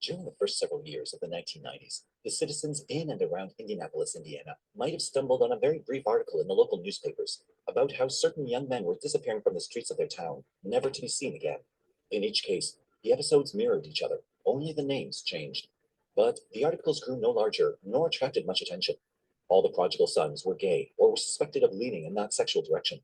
During the first several years of the 1990s, the citizens in and around Indianapolis, Indiana, might have stumbled on a very brief article in the local newspapers about how certain young men were disappearing from the streets of their town, never to be seen again. In each case, the episodes mirrored each other, only the names changed. But the articles grew no larger, nor attracted much attention. All the prodigal sons were gay, or were suspected of leaning in that sexual direction.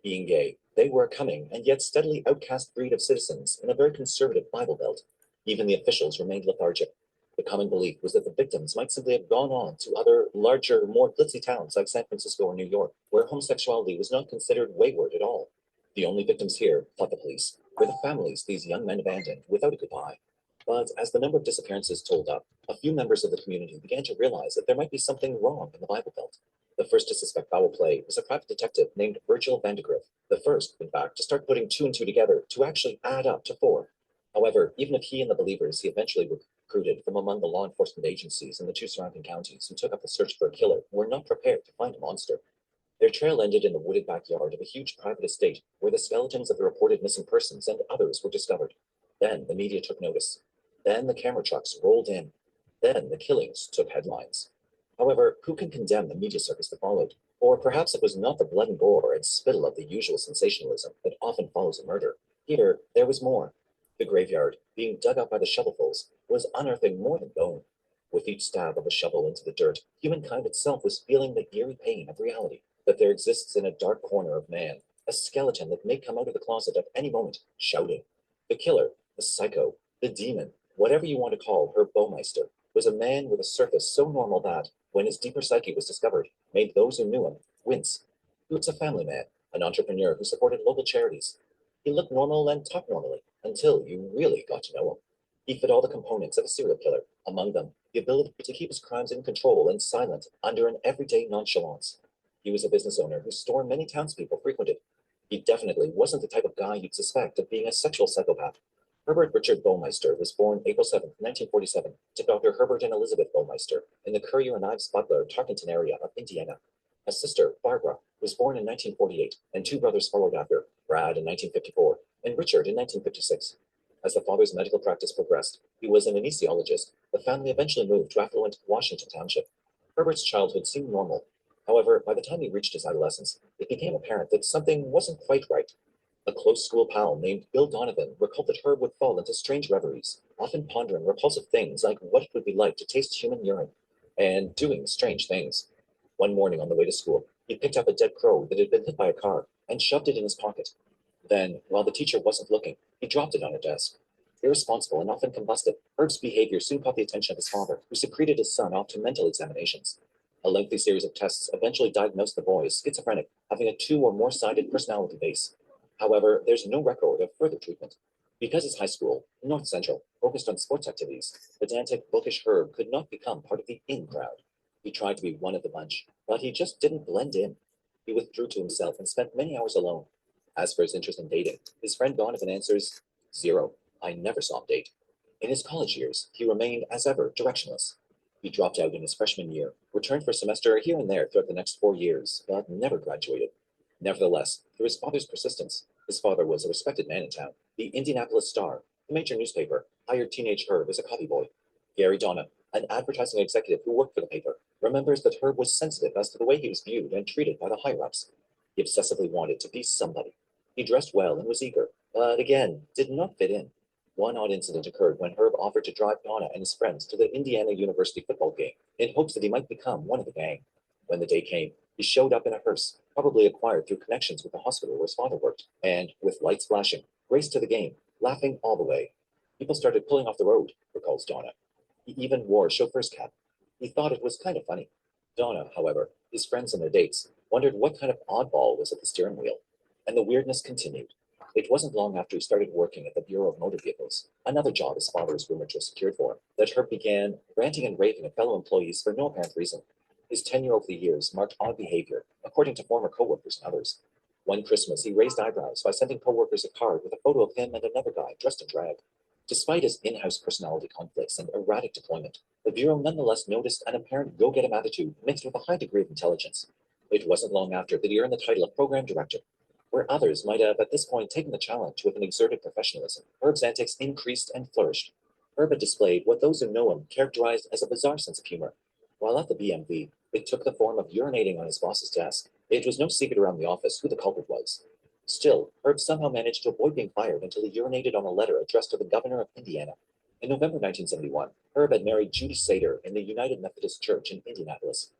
Being gay, they were a cunning and yet steadily outcast breed of citizens in a very conservative Bible Belt. Even the officials remained lethargic. The common belief was that the victims might simply have gone on to other, larger, more glitzy towns like San Francisco or New York, where homosexuality was not considered wayward at all. The only victims here, thought the police, were the families these young men abandoned without a goodbye. But as the number of disappearances told up, a few members of the community began to realize that there might be something wrong in the Bible Belt. The first to suspect foul play was a private detective named Virgil Vandegrift, the first, in fact, to start putting two and two together to actually add up to four. However, even if he and the believers he eventually recruited from among the law enforcement agencies in the two surrounding counties who took up the search for a killer were not prepared to find a monster, their trail ended in the wooded backyard of a huge private estate where the skeletons of the reported missing persons and others were discovered. Then the media took notice. Then the camera trucks rolled in. Then the killings took headlines. However, who can condemn the media circus that followed? Or perhaps it was not the blood and gore and spittle of the usual sensationalism that often follows a murder. Here, there was more. The graveyard, being dug up by the shovelfuls, was unearthing more than bone. With each stab of a shovel into the dirt, humankind itself was feeling the eerie pain of reality, that there exists in a dark corner of man a skeleton that may come out of the closet at any moment, shouting. The killer, the psycho, the demon, whatever you want to call Herb Baumeister, was a man with a surface so normal that, when his deeper psyche was discovered, made those who knew him wince. He was a family man, an entrepreneur who supported local charities. He looked normal and talked normally, until you really got to know him. He fit all the components of a serial killer, among them the ability to keep his crimes in control and silent under an everyday nonchalance. He was a business owner whose store many townspeople frequented. He definitely wasn't the type of guy you'd suspect of being a sexual psychopath. Herbert Richard Baumeister was born April 7th, 1947, to Dr. Herbert and Elizabeth Baumeister in the Currier and Ives Butler, Tarkenton area of Indiana. A sister, Barbara, was born in 1948, and two brothers followed after, Brad in 1954 and Richard in 1956. As the father's medical practice progressed, he was an anesthesiologist. The family eventually moved to affluent Washington Township. Herbert's childhood seemed normal. However, by the time he reached his adolescence, it became apparent that something wasn't quite right. A close school pal named Bill Donovan recalled that Herb would fall into strange reveries, often pondering repulsive things like what it would be like to taste human urine, and doing strange things. One morning on the way to school, he picked up a dead crow that had been hit by a car and shoved it in his pocket. Then, while the teacher wasn't looking, he dropped it on her desk. Irresponsible and often combustive, Herb's behavior soon caught the attention of his father, who secreted his son off to mental examinations. A lengthy series of tests eventually diagnosed the boy as schizophrenic, having a two or more sided personality base. However, there's no record of further treatment. Because his high school, North Central, focused on sports activities, pedantic, bookish Herb could not become part of the in crowd. He tried to be one of the bunch, but he just didn't blend in. He withdrew to himself and spent many hours alone. As for his interest in dating, his friend Donovan answers, zero. I never saw him date. In his college years, he remained, as ever, directionless. He dropped out in his freshman year, returned for a semester here and there throughout the next 4 years, but never graduated. Nevertheless, through his father's persistence, his father was a respected man in town. The Indianapolis Star, the major newspaper, hired teenage Herb as a copy boy. Gary Donna, an advertising executive who worked for the paper, remembers that Herb was sensitive as to the way he was viewed and treated by the higher-ups. He obsessively wanted to be somebody. He dressed well and was eager, but again, did not fit in. One odd incident occurred when Herb offered to drive Donna and his friends to the Indiana University football game in hopes that he might become one of the gang. When the day came, he showed up in a hearse, probably acquired through connections with the hospital where his father worked, and, with lights flashing, raced to the game, laughing all the way. People started pulling off the road, recalls Donna. He even wore a chauffeur's cap. He thought it was kind of funny. Donna, however, his friends and their dates, wondered what kind of oddball was at the steering wheel. And the weirdness continued. It wasn't long after he started working at the Bureau of Motor Vehicles, another job his father was rumored to have secured for him, that Herb began ranting and raving at fellow employees for no apparent reason. His tenure over the years marked odd behavior, according to former coworkers and others. One Christmas, he raised eyebrows by sending coworkers a card with a photo of him and another guy dressed in drag. Despite his in-house personality conflicts and erratic deployment, the Bureau nonetheless noticed an apparent go-get-em attitude mixed with a high degree of intelligence. It wasn't long after that he earned the title of program director. Where others might have at this point taken the challenge with an exerted professionalism, Herb's antics increased and flourished. Herb had displayed what those who know him characterized as a bizarre sense of humor. While at the BMV, it took the form of urinating on his boss's desk. It was no secret around the office who the culprit was. Still, Herb somehow managed to avoid being fired until he urinated on a letter addressed to the governor of Indiana. In November 1971, Herb had married Judy Sater in the United Methodist Church in Indianapolis.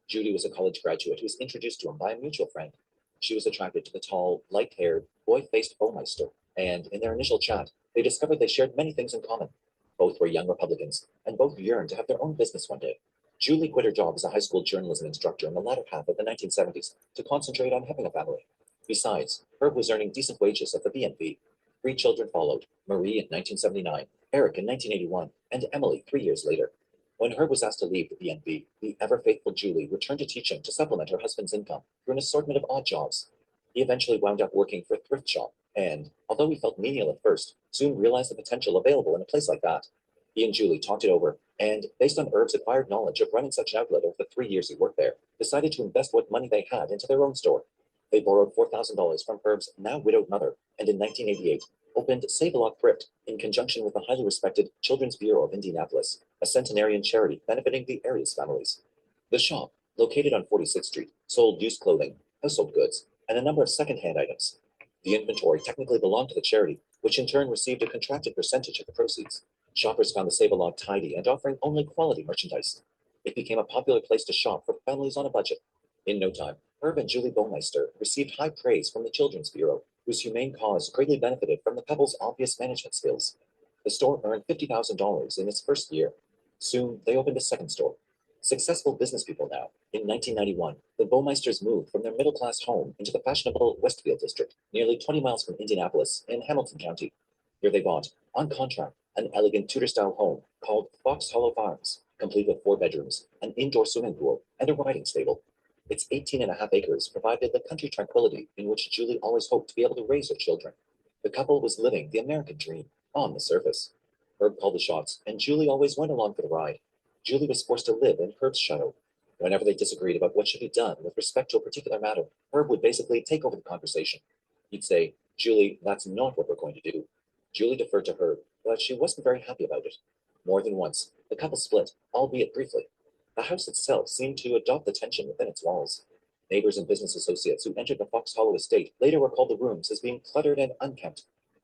Judy was a college graduate who was introduced to him by a mutual friend. She was attracted to the tall, light-haired, boy-faced Baumeister, and in their initial chat, they discovered they shared many things in common. Both were young Republicans, and both yearned to have their own business one day. Julie quit her job as a high school journalism instructor in the latter half of the 1970s to concentrate on having a family. Besides, Herb was earning decent wages at the BNP. Three children followed: Marie in 1979, Eric in 1981, and Emily 3 years later. When Herb was asked to leave the BNP, the ever-faithful Julie returned to teaching to supplement her husband's income through an assortment of odd jobs. He eventually wound up working for a thrift shop, and, although he felt menial at first, soon realized the potential available in a place like that. He and Julie talked it over, and, based on Herb's acquired knowledge of running such an outlet over the 3 years he worked there, decided to invest what money they had into their own store. They borrowed $4,000 from Herb's now widowed mother, and in 1988 opened Save-A-Lot Thrift in conjunction with the highly respected Children's Bureau of Indianapolis, a centenarian charity benefiting the area's families. The shop, located on 46th Street, sold used clothing, household goods, and a number of second-hand items. The inventory technically belonged to the charity, which in turn received a contracted percentage of the proceeds. Shoppers found the Save-A-Lot tidy and offering only quality merchandise. It became a popular place to shop for families on a budget. In no time, Herb and Julie Baumeister received high praise from the Children's Bureau, whose humane cause greatly benefited from the couple's obvious management skills. The store earned $50,000 in its first year. Soon, they opened a second store. Successful business people now, in 1991, the Baumeisters moved from their middle-class home into the fashionable Westfield district, nearly 20 miles from Indianapolis in Hamilton County. Here they bought, on contract, an elegant Tudor-style home called Fox Hollow Farms, complete with 4 bedrooms, an indoor swimming pool, and a riding stable. Its 18.5 acres provided the country tranquility in which Julie always hoped to be able to raise her children. The couple was living the American dream, on the surface. Herb called the shots, and Julie always went along for the ride. Julie was forced to live in Herb's shadow. Whenever they disagreed about what should be done with respect to a particular matter, Herb would basically take over the conversation. He'd say, "Julie, that's not what we're going to do." Julie deferred to Herb, but she wasn't very happy about it. More than once, the couple split, albeit briefly. The house itself seemed to adopt the tension within its walls. Neighbors and business associates who entered the Fox Hollow estate later recalled the rooms as being cluttered and unkempt.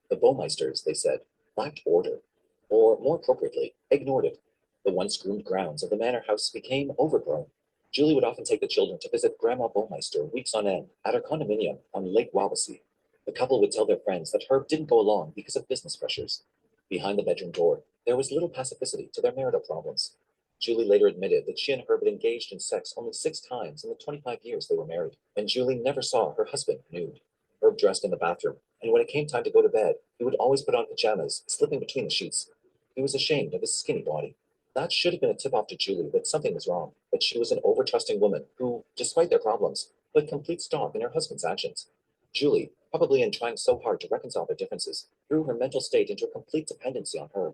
The Baumeisters, they said, lacked order, or more appropriately, ignored it. The once groomed grounds of the manor house became overgrown. Julie would often take the children to visit Grandma Baumeister weeks on end at her condominium on Lake Wawasee. The couple would tell their friends that Herb didn't go along because of business pressures. Behind the bedroom door, there was little pacificity to their marital problems. Julie later admitted that she and Herb had engaged in sex only 6 times in the 25 years they were married, and Julie never saw her husband nude. Herb dressed in the bathroom, and when it came time to go to bed, he would always put on pajamas, slipping between the sheets. He was ashamed of his skinny body. That should have been a tip-off to Julie that something was wrong, but she was an over-trusting woman who, despite their problems, put complete stock in her husband's actions. Julie, probably in trying so hard to reconcile their differences, threw her mental state into a complete dependency on Herb.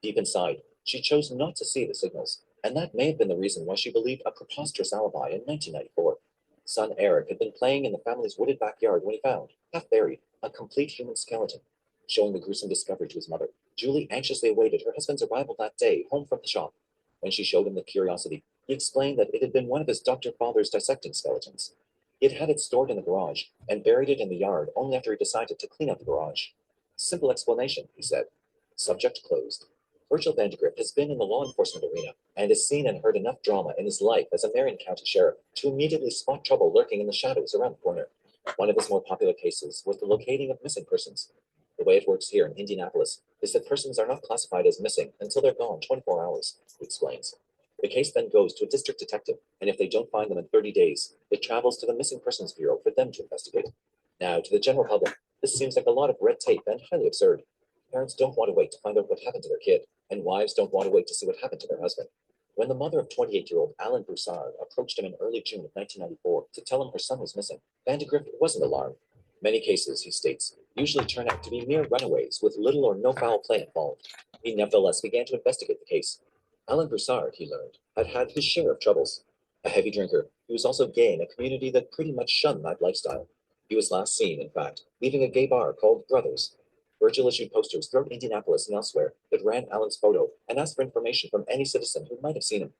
Deep inside, she chose not to see the signals, and that may have been the reason why she believed a preposterous alibi in 1994. Son Eric had been playing in the family's wooded backyard when he found, half buried, a complete human skeleton. Showing the gruesome discovery to his mother, Julie anxiously awaited her husband's arrival that day home from the shop. When she showed him the curiosity, he explained that it had been one of his doctor father's dissecting skeletons. He had had it stored in the garage and buried it in the yard only after he decided to clean out the garage. Simple explanation, he said. Subject closed. Virgil Vandegrift has been in the law enforcement arena and has seen and heard enough drama in his life as a Marion County sheriff to immediately spot trouble lurking in the shadows around the corner. One of his more popular cases was the locating of missing persons. The way it works here in Indianapolis is that persons are not classified as missing until they're gone 24 hours, he explains. The case then goes to a district detective, and if they don't find them in 30 days, it travels to the Missing Persons Bureau for them to investigate. Now, to the general public, this seems like a lot of red tape and highly absurd. Parents don't want to wait to find out what happened to their kid, and wives don't want to wait to see what happened to their husband. When the mother of 28-year-old Alan Broussard approached him in early June of 1994 to tell him her son was missing, Vandegrift wasn't alarmed. Many cases, he states, usually turn out to be mere runaways with little or no foul play involved. He nevertheless began to investigate the case. Alan Broussard, he learned, had had his share of troubles. A heavy drinker, he was also gay in a community that pretty much shunned that lifestyle. He was last seen, in fact, leaving a gay bar called Brothers. Virgil issued posters throughout Indianapolis and elsewhere that ran Allen's photo and asked for information from any citizen who might have seen him.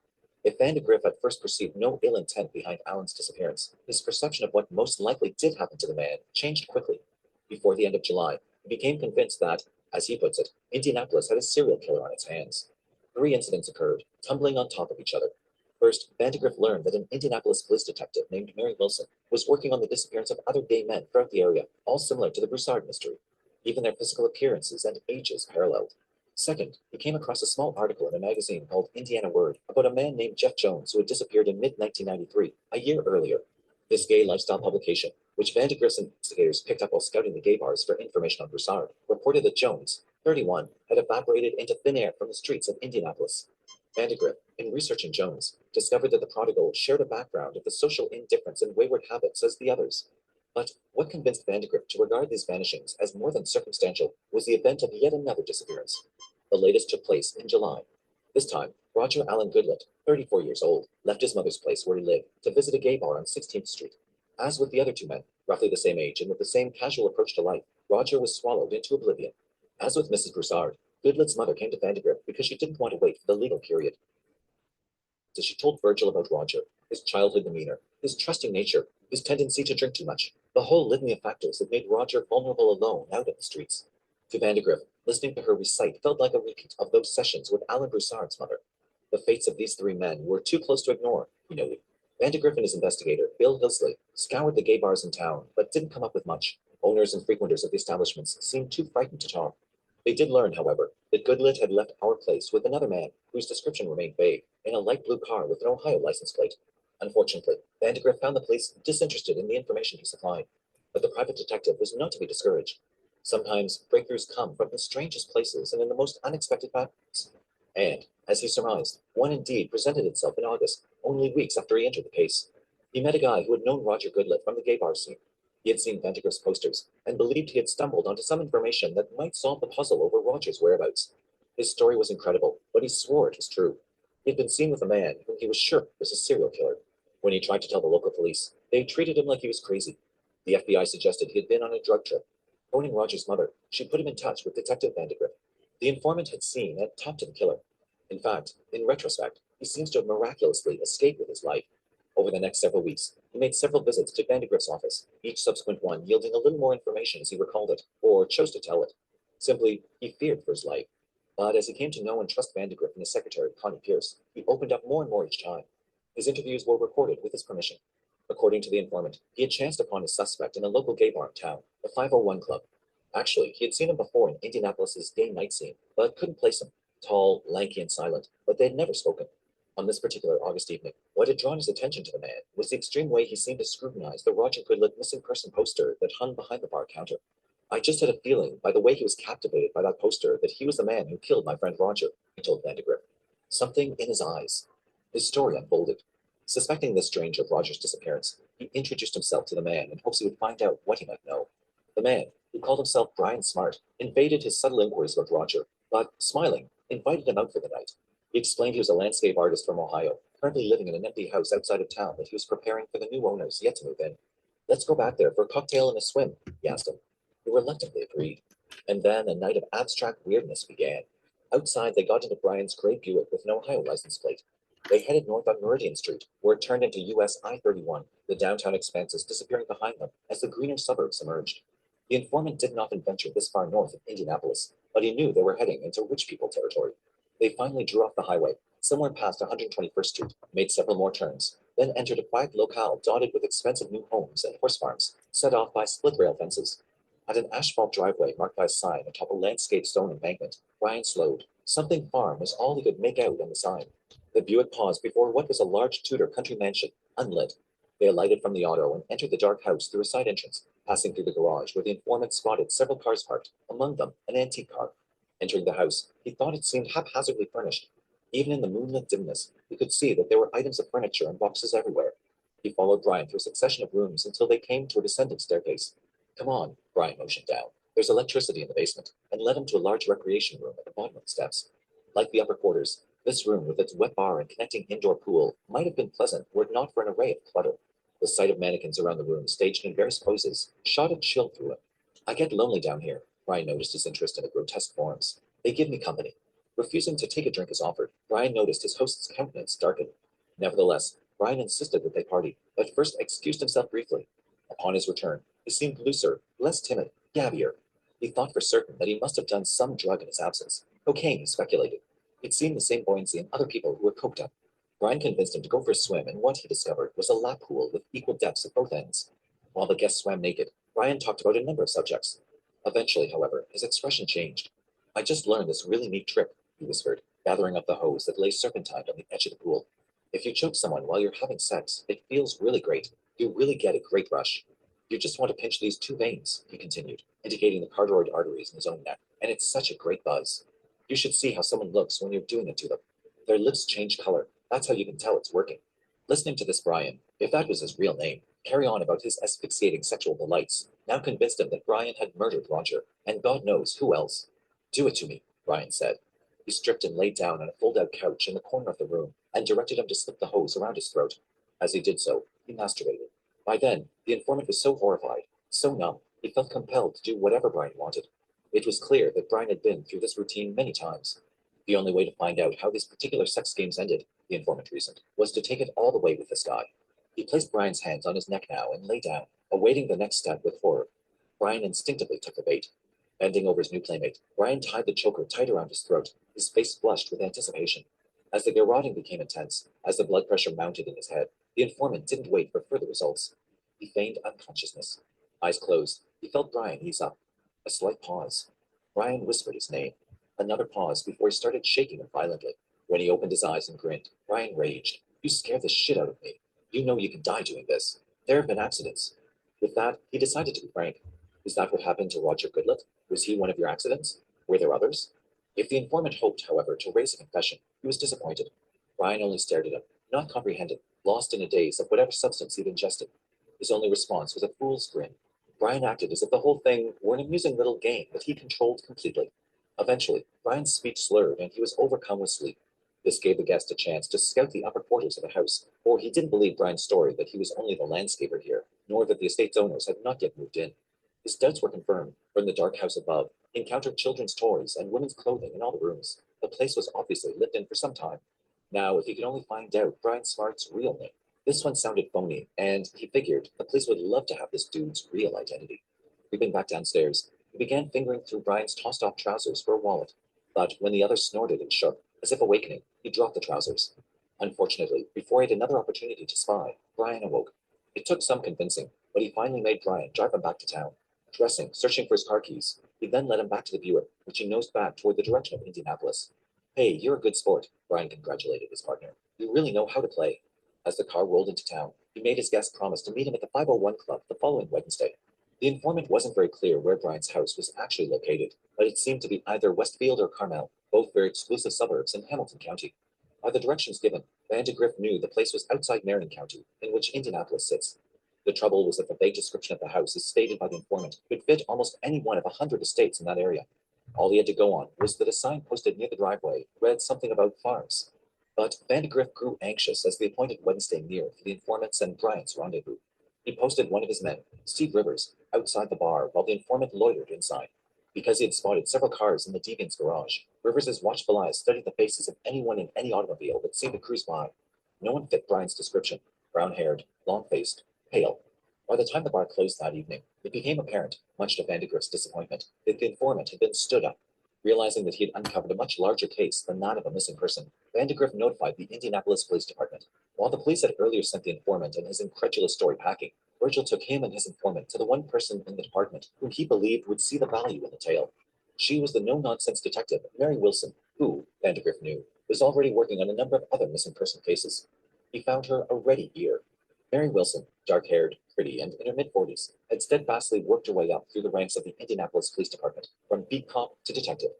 If Vandegrift at first perceived no ill intent behind Allen's disappearance, his perception of what most likely did happen to the man changed quickly. Before the end of July, he became convinced that, as he puts it, Indianapolis had a serial killer on its hands. Three incidents occurred, tumbling on top of each other. First, Vandegrift learned that an Indianapolis police detective named Mary Wilson was working on the disappearance of other gay men throughout the area, all similar to the Broussard mystery. Even their physical appearances and ages paralleled. Second, he came across a small article in a magazine called Indiana Word about a man named Jeff Jones who had disappeared in mid-1993, a year earlier. This gay lifestyle publication, which Vandegrift's investigators picked up while scouting the gay bars for information on Broussard, reported that Jones, 31, had evaporated into thin air from the streets of Indianapolis. Vandegrift, in researching Jones, discovered that the prodigal shared a background of the social indifference and wayward habits as the others. But what convinced Vandegrift to regard these vanishings as more than circumstantial was the event of yet another disappearance. The latest took place in July. This time, Roger Allen Goodlett, 34 years old, left his mother's place where he lived to visit a gay bar on 16th Street. As with the other two men, roughly the same age and with the same casual approach to life, Roger was swallowed into oblivion. As with Mrs. Broussard, Goodlett's mother came to Vandegrift because she didn't want to wait for the legal period. So she told Virgil about Roger, his childhood demeanor, his trusting nature, his tendency to drink too much, the whole litany of factors that made Roger vulnerable alone out in the streets. To Vandegrift, listening to her recite felt like a repeat of those sessions with Alan Broussard's mother. The fates of these three men were too close to ignore, he noted. Vandegrift and his investigator, Bill Hilsley, scoured the gay bars in town, but didn't come up with much. Owners and frequenters of the establishments seemed too frightened to talk. They did learn, however, that Goodlett had left our place with another man, whose description remained vague, in a light blue car with an Ohio license plate. Unfortunately, Vandegrift found the police disinterested in the information he supplied. But the private detective was not to be discouraged. Sometimes breakthroughs come from the strangest places and in the most unexpected patterns. And, as he surmised, one indeed presented itself in August, only weeks after he entered the case. He met a guy who had known Roger Goodlett from the gay bar scene. He had seen Vandegrift's posters and believed he had stumbled onto some information that might solve the puzzle over Roger's whereabouts. His story was incredible, but he swore it was true. He had been seen with a man whom he was sure was a serial killer. When he tried to tell the local police, they treated him like he was crazy. The FBI suggested he had been on a drug trip. Phoning Roger's mother, she put him in touch with Detective Vandegrift. The informant had seen and talked to the killer. In fact, in retrospect, he seems to have miraculously escaped with his life. Over the next several weeks, he made several visits to Vandegrift's office, each subsequent one yielding a little more information as he recalled it, or chose to tell it. Simply, he feared for his life. But as he came to know and trust Vandegrift and his secretary, Connie Pierce, he opened up more and more each time. His interviews were recorded with his permission. According to the informant, he had chanced upon his suspect in a local gay bar in town, the 501 Club. Actually, he had seen him before in Indianapolis's gay night scene, but couldn't place him. Tall, lanky, and silent, but they had never spoken. On this particular August evening, what had drawn his attention to the man was the extreme way he seemed to scrutinize the Roger Goodlett missing person poster that hung behind the bar counter. I just had a feeling, by the way he was captivated by that poster, that he was the man who killed my friend Roger, he told Vandegrift. Something in his eyes. His story unfolded. Suspecting the stranger of Roger's disappearance, he introduced himself to the man in hopes he would find out what he might know. The man, who called himself Brian Smart, invaded his subtle inquiries about Roger, but, smiling, invited him out for the night. He explained he was a landscape artist from Ohio, currently living in an empty house outside of town that he was preparing for the new owners yet to move in. Let's go back there for a cocktail and a swim, he asked him. He reluctantly agreed. And then a night of abstract weirdness began. Outside, they got into Brian's gray Buick with an Ohio license plate. They headed north on Meridian Street, where it turned into US I-31, the downtown expanses disappearing behind them as the greener suburbs emerged. The informant didn't often venture this far north of Indianapolis, but he knew they were heading into rich people territory. They finally drew off the highway, somewhere past 121st Street, made several more turns, then entered a quiet locale dotted with expensive new homes and horse farms, set off by split rail fences. At an asphalt driveway marked by a sign atop a landscape stone embankment, Brian slowed. Something farm was all he could make out on the sign. The Buick paused before what was a large Tudor country mansion, unlit. They alighted from the auto and entered the dark house through a side entrance, passing through the garage where the informant spotted several cars parked, among them an antique car. Entering the house, he thought it seemed haphazardly furnished. Even in the moonlit dimness, he could see that there were items of furniture and boxes everywhere. He followed Brian through a succession of rooms until they came to a descending staircase. Come on, Brian motioned down. There's electricity in the basement, and led him to a large recreation room at the bottom of the steps. Like the upper quarters, this room with its wet bar and connecting indoor pool might have been pleasant were it not for an array of clutter. The sight of mannequins around the room, staged in various poses, shot a chill through him. I get lonely down here, Brian noticed his interest in the grotesque forms. They give me company. Refusing to take a drink as offered, Brian noticed his host's countenance darken. Nevertheless, Brian insisted that they party, but first excused himself briefly. Upon his return, he seemed looser, less timid, gabbier. He thought for certain that he must have done some drug in his absence. Cocaine, he speculated. He'd seen the same buoyancy in other people who were coked up. Brian convinced him to go for a swim, and what he discovered was a lap pool with equal depths at both ends. While the guests swam naked, Brian talked about a number of subjects. Eventually, however, his expression changed. I just learned this really neat trick, he whispered, gathering up the hose that lay serpentined on the edge of the pool. If you choke someone while you're having sex, it feels really great. You really get a great rush. You just want to pinch these two veins, he continued, indicating the carotid arteries in his own neck, and it's such a great buzz. You should see how someone looks when you're doing it to them. Their lips change color. That's how you can tell it's working. Listening to this, Brian, if that was his real name, carry on about his asphyxiating sexual delights, now convinced him that Brian had murdered Roger, and God knows who else. Do it to me, Brian said. He stripped and laid down on a fold-out couch in the corner of the room and directed him to slip the hose around his throat. As he did so, he masturbated. By then, the informant was so horrified, so numb, he felt compelled to do whatever Brian wanted. It was clear that Brian had been through this routine many times. The only way to find out how these particular sex games ended, the informant reasoned, was to take it all the way with this guy. He placed Brian's hands on his neck now and lay down, awaiting the next step with horror. Brian instinctively took the bait. Bending over his new playmate, Brian tied the choker tight around his throat, his face flushed with anticipation. As the garroting became intense, as the blood pressure mounted in his head, the informant didn't wait for further results. He feigned unconsciousness. Eyes closed, he felt Brian ease up. A slight pause. Brian whispered his name. Another pause before he started shaking him violently. When he opened his eyes and grinned, Brian raged. You scared the shit out of me. You know you can die doing this. There have been accidents. With that, he decided to be frank. Is that what happened to Roger Goodlett? Was he one of your accidents? Were there others? If the informant hoped, however, to raise a confession, he was disappointed. Brian only stared at him, not comprehending, lost in a daze of whatever substance he'd ingested. His only response was a fool's grin. Brian acted as if the whole thing were an amusing little game that he controlled completely. Eventually, Brian's speech slurred and he was overcome with sleep. This gave the guest a chance to scout the upper quarters of the house, for he didn't believe Brian's story that he was only the landscaper here, nor that the estate's owners had not yet moved in. His doubts were confirmed, for in the dark house above, he encountered children's toys and women's clothing in all the rooms. The place was obviously lived in for some time. Now, if he could only find out Brian Smart's real name. This one sounded phony, and he figured the police would love to have this dude's real identity. Creeping back downstairs, he began fingering through Brian's tossed-off trousers for a wallet. But when the other snorted and shook, as if awakening, he dropped the trousers. Unfortunately, before he had another opportunity to spy, Brian awoke. It took some convincing, but he finally made Brian drive him back to town. Dressing, searching for his car keys, he then led him back to the Buick, which he nosed back toward the direction of Indianapolis. Hey, you're a good sport, Brian congratulated his partner. You really know how to play. As the car rolled into town, he made his guest promise to meet him at the 501 Club the following Wednesday. The informant wasn't very clear where Brian's house was actually located, but it seemed to be either Westfield or Carmel, both very exclusive suburbs in Hamilton County. By the directions given, Vandergrift knew the place was outside Marion County, in which Indianapolis sits. The trouble was that the vague description of the house, as stated by the informant, could fit almost any one of 100 estates in that area. All he had to go on was that a sign posted near the driveway read something about farms. But Vandegrift grew anxious as the appointed Wednesday neared for the informant's and Brian's rendezvous. He posted one of his men, Steve Rivers, outside the bar while the informant loitered inside. Because he had spotted several cars in the deviant's garage, Rivers's watchful eyes studied the faces of anyone in any automobile that seemed to cruise by. No one fit Brian's description: brown-haired, long-faced, pale. By the time the bar closed that evening, it became apparent, much to Vandegrift's disappointment, that the informant had been stood up. Realizing that he had uncovered a much larger case than that of a missing person, Vandegrift notified the Indianapolis Police Department. While the police had earlier sent the informant and his incredulous story packing, Virgil took him and his informant to the one person in the department whom he believed would see the value in the tale. She was the no-nonsense detective, Mary Wilson, who, Vandegrift knew, was already working on a number of other missing person cases. He found her a ready ear. Mary Wilson, dark-haired, pretty, and in her mid-40s, had steadfastly worked her way up through the ranks of the Indianapolis Police Department, from beat cop to detective.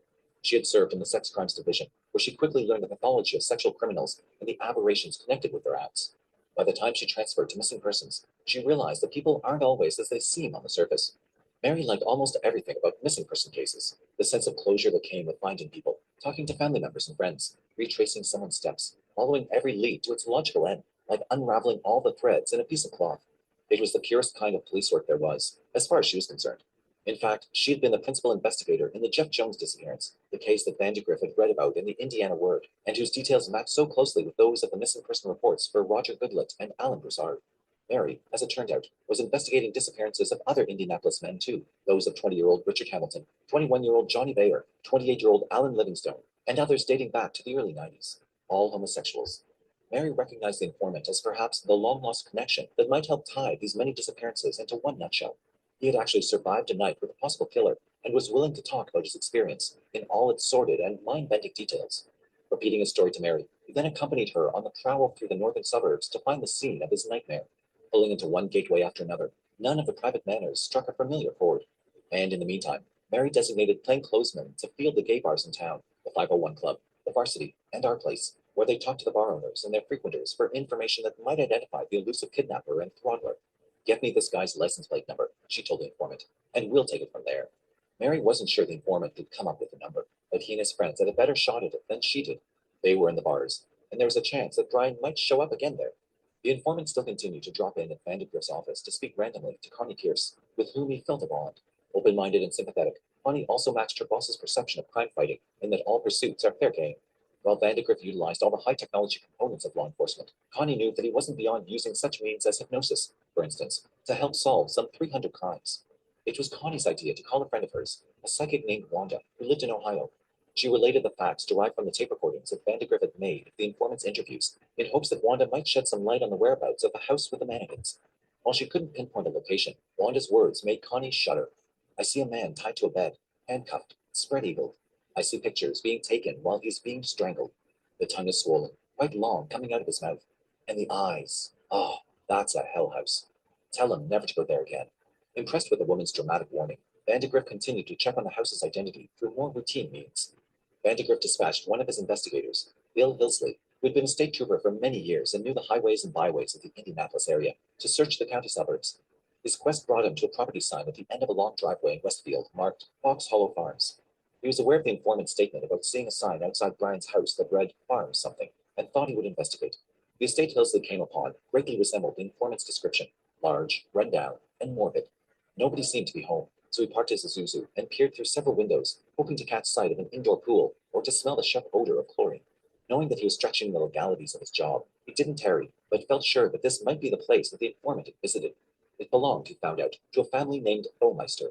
She had served in the Sex Crimes Division, where she quickly learned the pathology of sexual criminals and the aberrations connected with their acts. By the time she transferred to missing persons, she realized that people aren't always as they seem on the surface. Mary liked almost everything about missing person cases: the sense of closure that came with finding people, talking to family members and friends, retracing someone's steps, following every lead to its logical end, like unraveling all the threads in a piece of cloth. It was the purest kind of police work there was, as far as she was concerned. In fact, she had been the principal investigator in the Jeff Jones disappearance, the case that Vandegrift had read about in the Indiana Word, and whose details matched so closely with those of the missing person reports for Roger Goodlett and Alan Broussard. Mary, as it turned out, was investigating disappearances of other Indianapolis men too, those of 20-year-old Richard Hamilton, 21-year-old Johnny Bayer, 28-year-old Alan Livingstone, and others dating back to the early 90s, all homosexuals. Mary recognized the informant as perhaps the long-lost connection that might help tie these many disappearances into one nutshell. He had actually survived a night with a possible killer and was willing to talk about his experience in all its sordid and mind-bending details. Repeating his story to Mary, he then accompanied her on the prowl through the northern suburbs to find the scene of his nightmare. Pulling into one gateway after another, none of the private manors struck a familiar chord. And in the meantime, Mary designated plainclothesmen to field the gay bars in town, the 501 Club, the Varsity, and our place, where they talked to the bar owners and their frequenters for information that might identify the elusive kidnapper and throttler. Get me this guy's license plate number, she told the informant, and we'll take it from there. Mary wasn't sure the informant could come up with the number, but he and his friends had a better shot at it than she did. They were in the bars, and there was a chance that Brian might show up again there. The informant still continued to drop in at Vandegrift's office to speak randomly to Connie Pierce, with whom he felt a bond. Open-minded and sympathetic, Connie also matched her boss's perception of crime fighting in that all pursuits are fair game. While Vandegrift utilized all the high technology components of law enforcement, Connie knew that he wasn't beyond using such means as hypnosis, for instance, to help solve some 300 crimes. It was Connie's idea to call a friend of hers, a psychic named Wanda, who lived in Ohio. She related the facts derived from the tape recordings that Vandegrift had made of the informant's interviews, in hopes that Wanda might shed some light on the whereabouts of the house with the mannequins. While she couldn't pinpoint a location, Wanda's words made Connie shudder. I see a man tied to a bed, handcuffed, spread-eagled. I see pictures being taken while he's being strangled. The tongue is swollen, quite long, coming out of his mouth. And the eyes. Oh, that's a hell house. Tell him never to go there again. Impressed with the woman's dramatic warning, Vandegrift continued to check on the house's identity through more routine means. Vandegrift dispatched one of his investigators, Bill Hillsley, who had been a state trooper for many years and knew the highways and byways of the Indianapolis area, to search the county suburbs. His quest brought him to a property sign at the end of a long driveway in Westfield marked Fox Hollow Farms. He was aware of the informant's statement about seeing a sign outside Brian's house that read Farm something, and thought he would investigate. The estate Hillsley came upon greatly resembled the informant's description, large, run down, and morbid. Nobody seemed to be home, so he parked his Isuzu and peered through several windows, hoping to catch sight of an indoor pool or to smell the sharp odor of chlorine. Knowing that he was stretching the legalities of his job, he didn't tarry, but felt sure that this might be the place that the informant had visited. It belonged, he found out, to a family named Baumeister.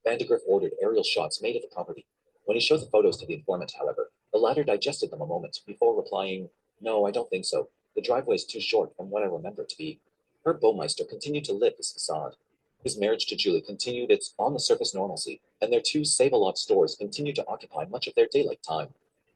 Vandegrift ordered aerial shots made of the property. When he showed the photos to the informant, however, the latter digested them a moment before replying, No, I don't think so. The driveway is too short from what I remember it to be. Herb Baumeister continued to live his facade. His marriage to Julie continued its on-the-surface normalcy, and their two Save-A-Lot stores continued to occupy much of their daylight time.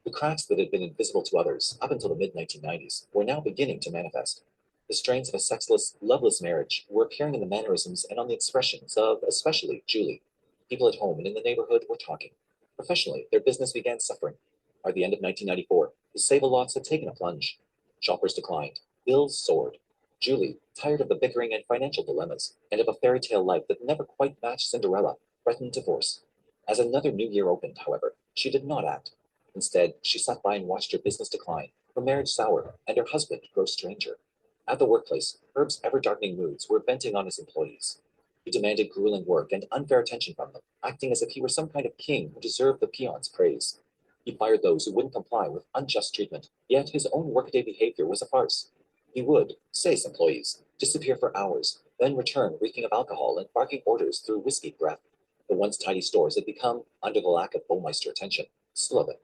The cracks that had been invisible to others up until the mid-1990s were now beginning to manifest. The strains of a sexless, loveless marriage were appearing in the mannerisms and on the expressions of, especially, Julie. People at home and in the neighborhood were talking. Professionally, their business began suffering. By the end of 1994, the Save-A-Lots had taken a plunge. Shoppers declined. Bills soared. Julie, tired of the bickering and financial dilemmas, and of a fairy tale life that never quite matched Cinderella, threatened divorce. As another new year opened, however, she did not act. Instead, she sat by and watched her business decline, her marriage sour, and her husband grow stranger. At the workplace, Herb's ever-darkening moods were venting on his employees. He demanded grueling work and unfair attention from them, acting as if he were some kind of king who deserved the peons' praise. He fired those who wouldn't comply with unjust treatment, yet his own workaday behavior was a farce. He would, say his employees, disappear for hours, then return reeking of alcohol and barking orders through whiskey breath. The once tidy stores had become, under the lack of Baumeister attention, sloven.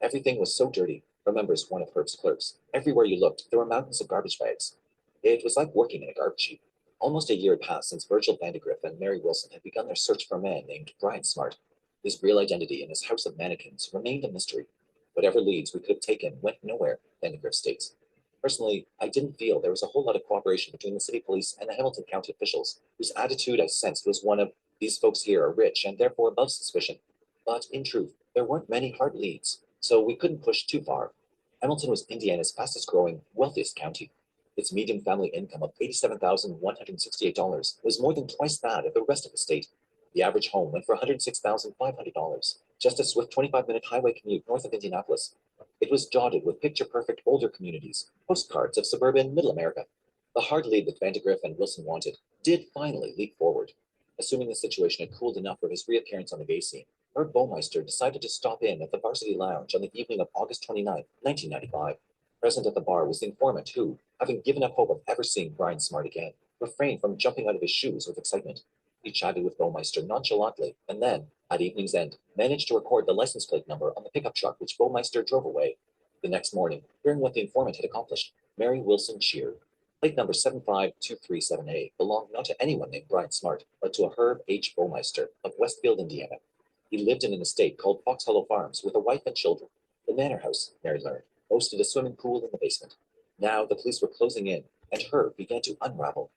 Everything was so dirty, remembers one of Herb's clerks. Everywhere you looked, there were mountains of garbage bags. It was like working in a garbage heap. Almost a year had passed since Virgil Vandegrift and Mary Wilson had begun their search for a man named Brian Smart. His real identity in his house of mannequins remained a mystery. Whatever leads we could have taken went nowhere, Vandegrift states. Personally, I didn't feel there was a whole lot of cooperation between the city police and the Hamilton County officials, whose attitude I sensed was one of, these folks here are rich and therefore above suspicion. But in truth, there weren't many hard leads, so we couldn't push too far. Hamilton was Indiana's fastest growing, wealthiest county. Its median family income of $87,168 was more than twice that of the rest of the state. The average home went for $106,500, just a swift 25-minute highway commute north of Indianapolis. It was dotted with picture-perfect older communities, postcards of suburban Middle America. The hard lead that Vandegrift and Wilson wanted did finally leap forward. Assuming the situation had cooled enough for his reappearance on the gay scene, Herb Baumeister decided to stop in at the Varsity Lounge on the evening of August 29, 1995. Present at the bar was the informant who, having given up hope of ever seeing Brian Smart again, refrained from jumping out of his shoes with excitement. He chatted with Baumeister nonchalantly and then, at evening's end, managed to record the license plate number on the pickup truck which Baumeister drove away. The next morning, hearing what the informant had accomplished, Mary Wilson cheered. Plate number 75237A belonged not to anyone named Brian Smart, but to a Herb H. Baumeister of Westfield, Indiana. He lived in an estate called Fox Hollow Farms with a wife and children. The manor house, Mary learned, boasted a swimming pool in the basement. Now the police were closing in, and Herb began to unravel.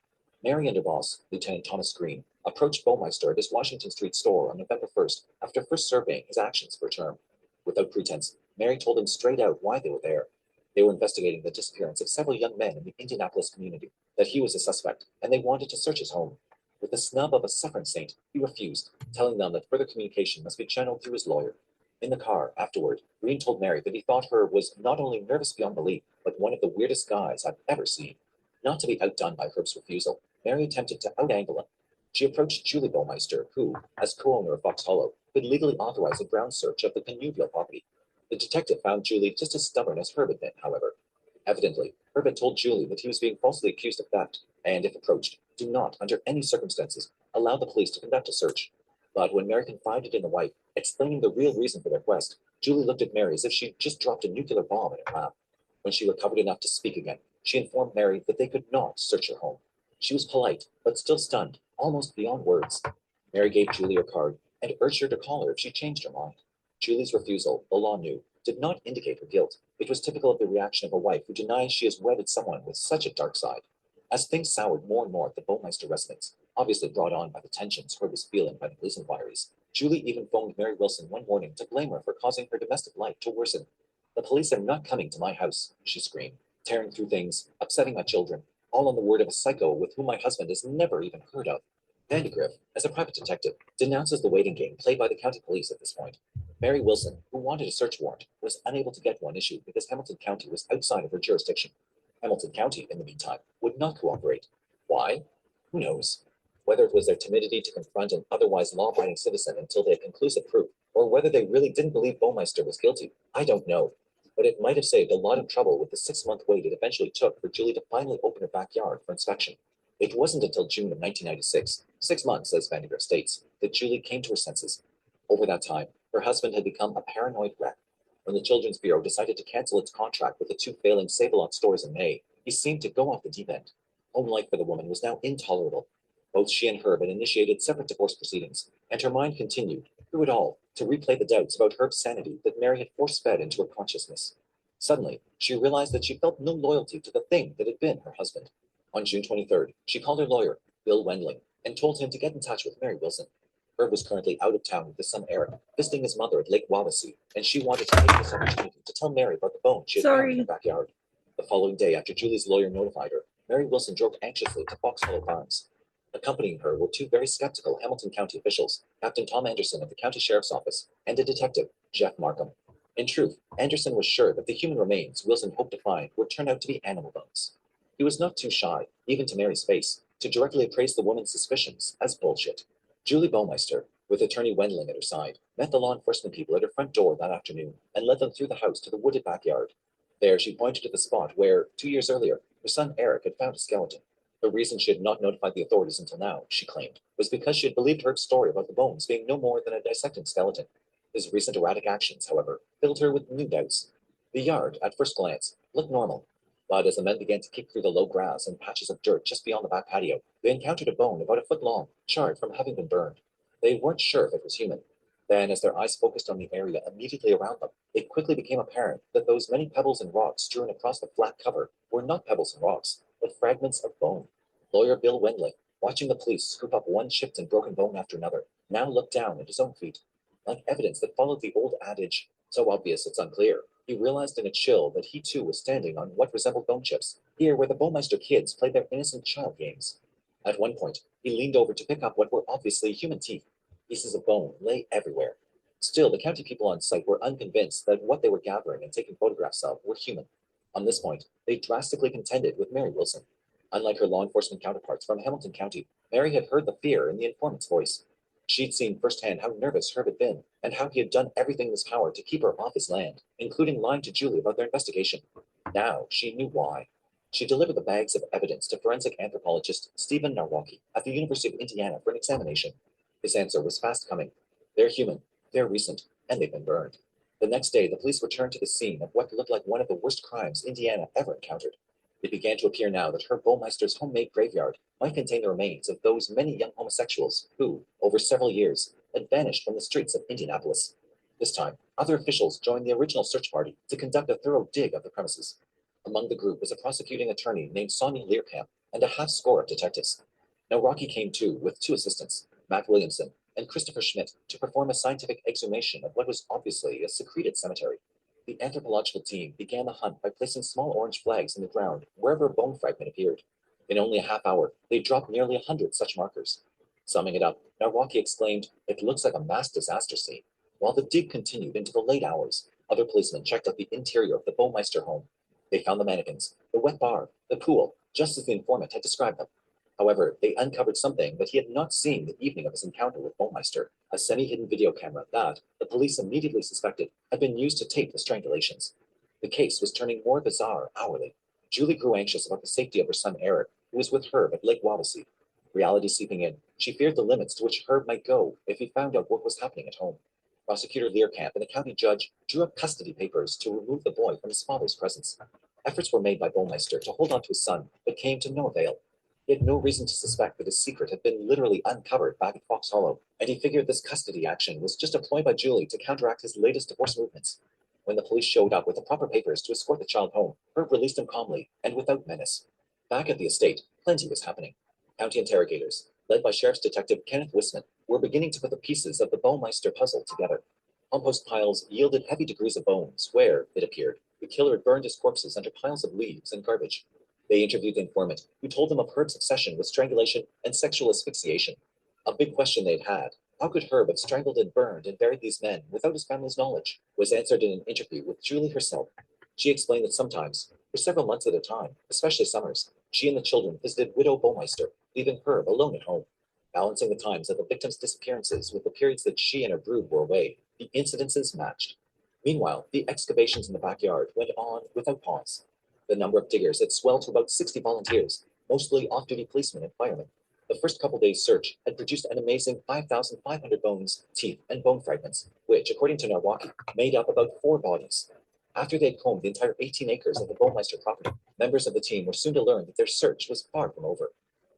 Mary and her boss, Lieutenant Thomas Green, approached Baumeister at his Washington Street store on November 1st after first surveying his actions for a term. Without pretense, Mary told him straight out why they were there. They were investigating the disappearance of several young men in the Indianapolis community, that he was a suspect, and they wanted to search his home. With the snub of a suffering saint, he refused, telling them that further communication must be channeled through his lawyer. In the car, afterward, Green told Mary that he thought Herb was not only nervous beyond belief, but one of the weirdest guys I've ever seen. Not to be outdone by Herb's refusal, Mary attempted to out-angle him. She approached Julie Baumeister, who, as co-owner of Fox Hollow, could legally authorize a ground search of the connubial property. The detective found Julie just as stubborn as Herb had been, however. Evidently, Herb had told Julie that he was being falsely accused of theft, and if approached, do not, under any circumstances, allow the police to conduct a search. But when Mary confided in the wife, explaining the real reason for their quest, Julie looked at Mary as if she'd just dropped a nuclear bomb in her lap. When she recovered enough to speak again, she informed Mary that they could not search her home. She was polite, but still stunned, almost beyond words. Mary gave Julie her card and urged her to call her if she changed her mind. Julie's refusal, the law knew, did not indicate her guilt. It was typical of the reaction of a wife who denies she has wedded someone with such a dark side. As things soured more and more at the Baumeister residence, obviously brought on by the tensions Herb was feeling by the police inquiries, Julie even phoned Mary Wilson one morning to blame her for causing her domestic life to worsen. "The police are not coming to my house," she screamed, "tearing through things, upsetting my children, all on the word of a psycho with whom my husband has never even heard of." Vandergriff, as a private detective, denounces the waiting game played by the county police at this point. Mary Wilson, who wanted a search warrant, was unable to get one issued because Hamilton County was outside of her jurisdiction. Hamilton County, in the meantime, would not cooperate. Why? Who knows? Whether it was their timidity to confront an otherwise law-abiding citizen until they had conclusive proof, or whether they really didn't believe Baumeister was guilty, I don't know. But it might have saved a lot of trouble with the 6-month wait it eventually took for Julie to finally open her backyard for inspection. It wasn't until June of 1996, 6 months, as Vandergriff states, that Julie came to her senses. Over that time, her husband had become a paranoid wreck. When the Children's Bureau decided to cancel its contract with the two failing Save-A-Lot stores in May, he seemed to go off the deep end. Home life for the woman was now intolerable. Both she and Herb had initiated separate divorce proceedings, and her mind continued, through it all, to replay the doubts about Herb's sanity that Mary had force-fed into her consciousness. Suddenly, she realized that she felt no loyalty to the thing that had been her husband. On June 23rd, she called her lawyer, Bill Wendling, and told him to get in touch with Mary Wilson. Herb was currently out of town with his son Eric, visiting his mother at Lake Wawasee, and she wanted to take this opportunity to tell Mary about the bone she had found in her backyard. The following day, after Julie's lawyer notified her, Mary Wilson drove anxiously to Fox Hollow Farms. Accompanying her were two very skeptical Hamilton County officials, Captain Tom Anderson of the County Sheriff's Office, and a detective, Jeff Markham. In truth, Anderson was sure that the human remains Wilson hoped to find would turn out to be animal bones. He was not too shy, even to Mary's face, to directly appraise the woman's suspicions as bullshit. Julie Baumeister, with attorney Wendling at her side, met the law enforcement people at her front door that afternoon and led them through the house to the wooded backyard. There, she pointed to the spot where, 2 years earlier, her son Eric had found a skeleton. The reason she had not notified the authorities until now, she claimed, was because she had believed Herb's story about the bones being no more than a dissecting skeleton. His recent erratic actions, however, filled her with new doubts. The yard, at first glance, looked normal. But as the men began to kick through the low grass and patches of dirt just beyond the back patio, they encountered a bone about a foot long, charred from having been burned. They weren't sure if it was human. Then, as their eyes focused on the area immediately around them, it quickly became apparent that those many pebbles and rocks strewn across the flat cover were not pebbles and rocks, but fragments of bone. Lawyer Bill Wendling, watching the police scoop up one chipped and broken bone after another, now looked down at his own feet. Like evidence that followed the old adage, so obvious it's unclear, he realized in a chill that he too was standing on what resembled bone chips, here where the Baumeister kids played their innocent child games. At one point, he leaned over to pick up what were obviously human teeth. Pieces of bone lay everywhere. Still, the county people on site were unconvinced that what they were gathering and taking photographs of were human. On this point, they drastically contended with Mary Wilson. Unlike her law enforcement counterparts from Hamilton County, Mary had heard the fear in the informant's voice. She'd seen firsthand how nervous Herb had been, and how he had done everything in his power to keep her off his land, including lying to Julie about their investigation. Now she knew why. She delivered the bags of evidence to forensic anthropologist Stephen Narwaki at the University of Indiana for an examination. His answer was fast coming. They're human, they're recent, and they've been burned. The next day, the police returned to the scene of what looked like one of the worst crimes Indiana ever encountered. It began to appear now that Herb Baumeister's homemade graveyard might contain the remains of those many young homosexuals who, over several years, had vanished from the streets of Indianapolis. This time, other officials joined the original search party to conduct a thorough dig of the premises. Among the group was a prosecuting attorney named Sonia Learkamp and a half score of detectives. Now Rocky came too with two assistants, Matt Williamson and Christopher Schmidt, to perform a scientific exhumation of what was obviously a secreted cemetery. The anthropological team began the hunt by placing small orange flags in the ground wherever a bone fragment appeared. In only a half hour, they dropped nearly 100 such markers. Summing it up, Narwaki exclaimed, "It looks like a mass disaster scene." While the dig continued into the late hours, other policemen checked out the interior of the Baumeister home. They found the mannequins, the wet bar, the pool, just as the informant had described them. However, they uncovered something that he had not seen the evening of his encounter with Baumeister, a semi-hidden video camera that, the police immediately suspected, had been used to tape the strangulations. The case was turning more bizarre hourly. Julie grew anxious about the safety of her son Eric, who was with Herb at Lake Wawasee. Reality seeping in, she feared the limits to which Herb might go if he found out what was happening at home. Prosecutor Learkamp and the county judge drew up custody papers to remove the boy from his father's presence. Efforts were made by Baumeister to hold on to his son, but came to no avail. He had no reason to suspect that his secret had been literally uncovered back at Fox Hollow, and he figured this custody action was just a ploy by Julie to counteract his latest divorce movements. When the police showed up with the proper papers to escort the child home, Herb released him calmly and without menace. Back at the estate, plenty was happening. County interrogators, led by Sheriff's Detective Kenneth Wisman, were beginning to put the pieces of the Baumeister puzzle together. Compost piles yielded heavy degrees of bones where, it appeared, the killer had burned his corpses under piles of leaves and garbage. They interviewed the informant, who told them of Herb's obsession with strangulation and sexual asphyxiation. A big question they'd had: how could Herb have strangled and burned and buried these men without his family's knowledge? Was answered in an interview with Julie herself. She explained that sometimes, for several months at a time, especially summers, she and the children visited Widow Baumeister, leaving Herb alone at home. Balancing the times of the victims' disappearances with the periods that she and her brood were away, the incidences matched. Meanwhile, the excavations in the backyard went on without pause. The number of diggers had swelled to about 60 volunteers, mostly off-duty policemen and firemen. The first couple days' search had produced an amazing 5,500 bones, teeth, and bone fragments, which, according to Narwaki, made up about 4 bodies. After they had combed the entire 18 acres of the Baumeister property, members of the team were soon to learn that their search was far from over.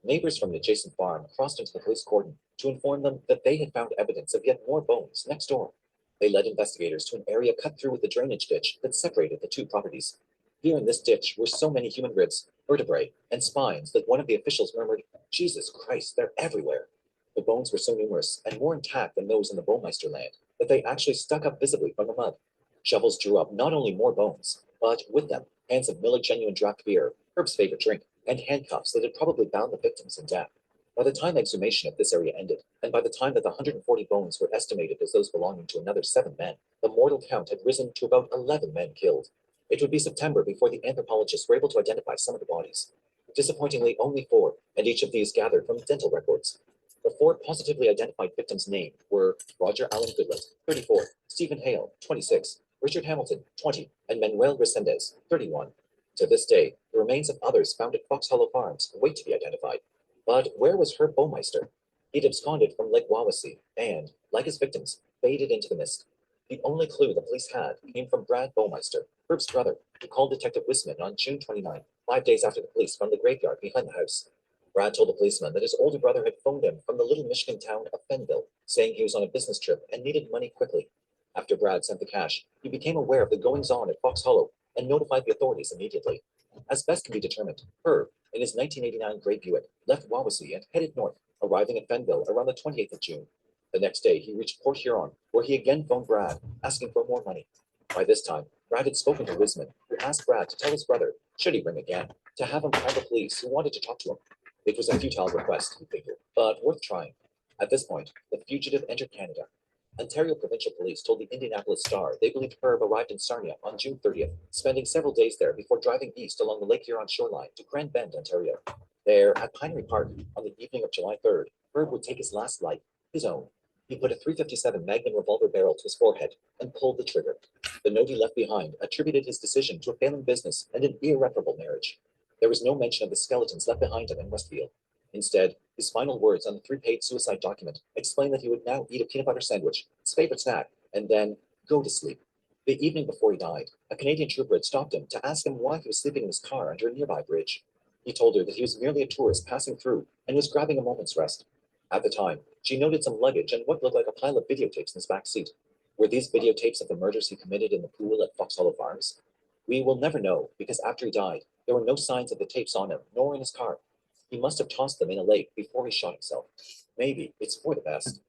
Neighbors from an adjacent farm crossed into the police cordon to inform them that they had found evidence of yet more bones next door. They led investigators to an area cut through with the drainage ditch that separated the two properties. Here in this ditch were so many human ribs, vertebrae, and spines that one of the officials murmured, "Jesus Christ, they're everywhere." The bones were so numerous and more intact than those in the Baumeister land that they actually stuck up visibly from the mud. Shovels drew up not only more bones, but with them, cans of Miller Genuine Draft Beer, Herb's favorite drink, and handcuffs that had probably bound the victims in death. By the time exhumation of this area ended, and by the time that the 140 bones were estimated as those belonging to another 7 men, the mortal count had risen to about 11 men killed. It would be September before the anthropologists were able to identify some of the bodies. Disappointingly, only 4, and each of these gathered from dental records. The 4 positively identified victims named were Roger Allen Goodland, 34, Stephen Hale, 26, Richard Hamilton, 20, and Manuel Resendez, 31. To this day, the remains of others found at Fox Hollow Farms wait to be identified. But where was Herb Baumeister? He'd absconded from Lake Wawasee and, like his victims, faded into the mist. The only clue the police had came from Brad Baumeister, Herb's brother, who called Detective Wisman on June 29, 5 days after the police found the graveyard behind the house. Brad told the policeman that his older brother had phoned him from the little Michigan town of Fenville, saying he was on a business trip and needed money quickly. After Brad sent the cash, he became aware of the goings-on at Fox Hollow and notified the authorities immediately. As best can be determined, Herb, in his 1989 gray Buick, left Wawasee and headed north, arriving at Fenville around the 28th of June. The next day, he reached Port Huron, where he again phoned Brad, asking for more money. By this time, Brad had spoken to Wisman, who asked Brad to tell his brother, should he ring again, to have him call the police who wanted to talk to him. It was a futile request, he figured, but worth trying. At this point, the fugitive entered Canada. Ontario Provincial Police told the Indianapolis Star they believed Herb arrived in Sarnia on June 30th, spending several days there before driving east along the Lake Huron shoreline to Grand Bend, Ontario. There, at Pinery Park, on the evening of July 3rd, Herb would take his last life, his own. He put a .357 Magnum revolver barrel to his forehead and pulled the trigger. The note he left behind attributed his decision to a failing business and an irreparable marriage. There was no mention of the skeletons left behind him in Westfield. Instead, his final words on the 3-page suicide document explained that he would now eat a peanut butter sandwich, his favorite snack, and then go to sleep. The evening before he died, a Canadian trooper had stopped him to ask him why he was sleeping in his car under a nearby bridge. He told her that he was merely a tourist passing through and was grabbing a moment's rest. At the time, she noted some luggage and what looked like a pile of videotapes in his back seat. Were these videotapes of the murders he committed in the pool at Fox Hollow Farms? We will never know because after he died, there were no signs of the tapes on him, nor in his car. He must have tossed them in a lake before he shot himself. Maybe it's for the best.